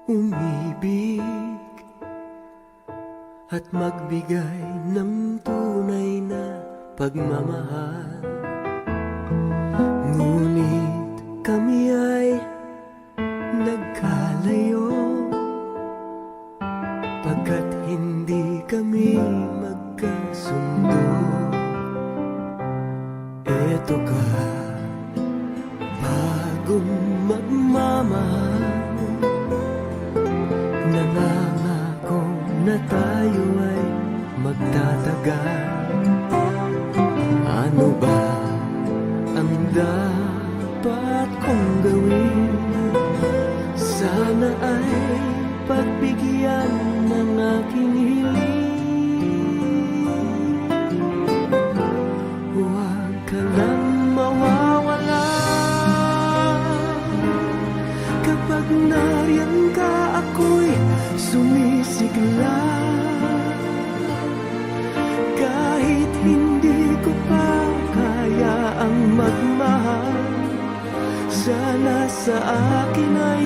umibig at magbigay ng tunay na pagmamahal. Ngunit kami ay nagkalayo pagkat hindi kami magkasundo. Eto ka, bagong magmamahal, nangangako na tayo ay magtatagal. Ano ba ang dapat kong gawin? Sana ay pagbigyan ng aking hiling. Huwag ka lang mawawala. Kapag nariyan ka, ako'y sumisigla. Kahit hindi ko pa kaya ang magmahal, sana sa akin ay